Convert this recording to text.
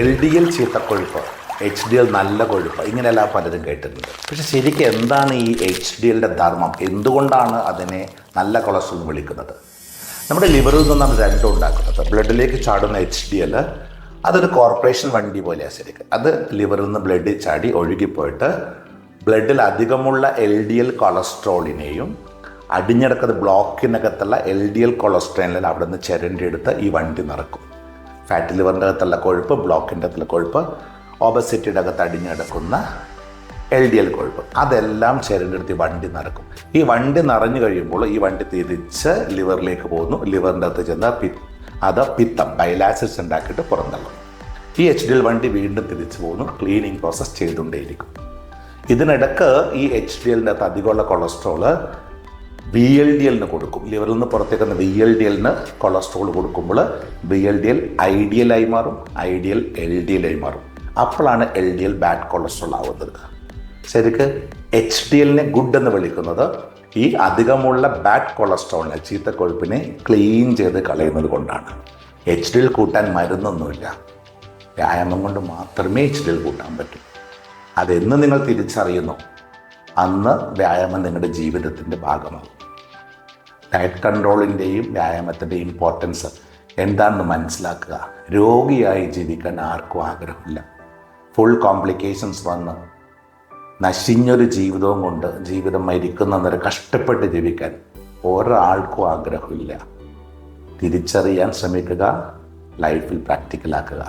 LDL ചീത്തക്കൊഴുപ്പ്, HDL നല്ല കൊഴുപ്പ്, ഇങ്ങനെയെല്ലാം പലരും കേട്ടിട്ടുണ്ട്. പക്ഷെ ശരിക്കും എന്താണ് ഈ HDLയുടെ ധർമ്മം? എന്തുകൊണ്ടാണ് അതിനെ നല്ല കൊളസ്ട്രോൾ എന്ന് വിളിക്കുന്നത്? നമ്മുടെ ലിവറിൽ നിന്നാണ് രണ്ടും ഉണ്ടാക്കുന്നത്. ബ്ലഡിലേക്ക് ചാടുന്ന HDL അതൊരു കോർപ്പറേഷൻ വണ്ടി പോലെയാണ് ശരിക്കും. അത് ലിവറിൽ നിന്ന് ബ്ലഡ് ചാടി ഒഴുകിപ്പോയിട്ട് ബ്ലഡിൽ അധികമുള്ള LDL കൊളസ്ട്രോളിനെയും അടിഞ്ഞിടക്കുന്ന ബ്ലോക്കിനകത്തുള്ള LDL കൊളസ്ട്രോളിനെല്ലാം അവിടെ നിന്ന് ചിരണ്ടിയെടുത്ത് ഈ വണ്ടി നിറക്കും. ഫാറ്റ് ലിവറിൻ്റെ അകത്തുള്ള കൊഴുപ്പ്, ബ്ലോക്കിൻ്റെ അകത്തുള്ള കൊഴുപ്പ്, ഒബസിറ്റിയുടെ അകത്ത് അടിഞ്ഞെടുക്കുന്ന LDL കൊഴുപ്പ്, അതെല്ലാം ചിരണ്ടെടുത്ത് വണ്ടി നിറക്കും. ഈ വണ്ടി നിറഞ്ഞു കഴിയുമ്പോൾ ഈ വണ്ടി തിരിച്ച് ലിവറിലേക്ക് പോകുന്നു. ലിവറിൻ്റെ അകത്ത് ചെന്ന് അത് പിത്തം, ബൈലാസിഡ്സ് ഉണ്ടാക്കിയിട്ട് പുറന്തള്ളും. ഈ HDL വണ്ടി വീണ്ടും തിരിച്ചു പോകുന്നു. Cleaning process ചെയ്തുകൊണ്ടേയിരിക്കും. ഇതിനിടക്ക് ഈ HDLൻ്റെ അകത്ത് അധികമുള്ള കൊളസ്ട്രോള് VLDLന് കൊടുക്കും. ലിവറിൽ നിന്ന് പുറത്തേക്കുന്ന VLDLന് കൊളസ്ട്രോൾ കൊടുക്കുമ്പോൾ VLDL IDL ആയി മാറും, IDL LDL ആയി മാറും. അപ്പോഴാണ് LDL ബാഡ് കൊളസ്ട്രോൾ ആവുന്നത്. ശരിക്ക് HDLനെ ഗുഡ് എന്ന് വിളിക്കുന്നത് ഈ അധികമുള്ള ബാഡ് കൊളസ്ട്രോളിനെ, ചീത്തക്കൊഴുപ്പിനെ ക്ലീൻ ചെയ്ത് കളയുന്നത് കൊണ്ടാണ്. HDL കൂട്ടാൻ മരുന്നൊന്നുമില്ല. വ്യായാമം കൊണ്ട് മാത്രമേ HDL കൂട്ടാൻ പറ്റൂ. അതെന്ന് നിങ്ങൾ തിരിച്ചറിയുന്നു, അന്ന് വ്യായാമം നിങ്ങളുടെ ജീവിതത്തിൻ്റെ ഭാഗമാകും. ഡയറ്റ് കൺട്രോളിൻ്റെയും വ്യായാമത്തിൻ്റെയും ഇമ്പോർട്ടൻസ് എന്താണെന്ന് മനസ്സിലാക്കുക. രോഗിയായി ജീവിക്കാൻ ആർക്കും ആഗ്രഹമില്ല. ഫുൾ കോംപ്ലിക്കേഷൻസ് വന്ന് നശിഞ്ഞൊരു ജീവിതവും കൊണ്ട് ജീവിതം മരിക്കുന്നവരെ കഷ്ടപ്പെട്ട് ജീവിക്കാൻ ഒരാൾക്കും ആഗ്രഹമില്ല. തിരിച്ചറിയാൻ ശ്രമിക്കുക, ലൈഫിൽ പ്രാക്ടിക്കലാക്കുക.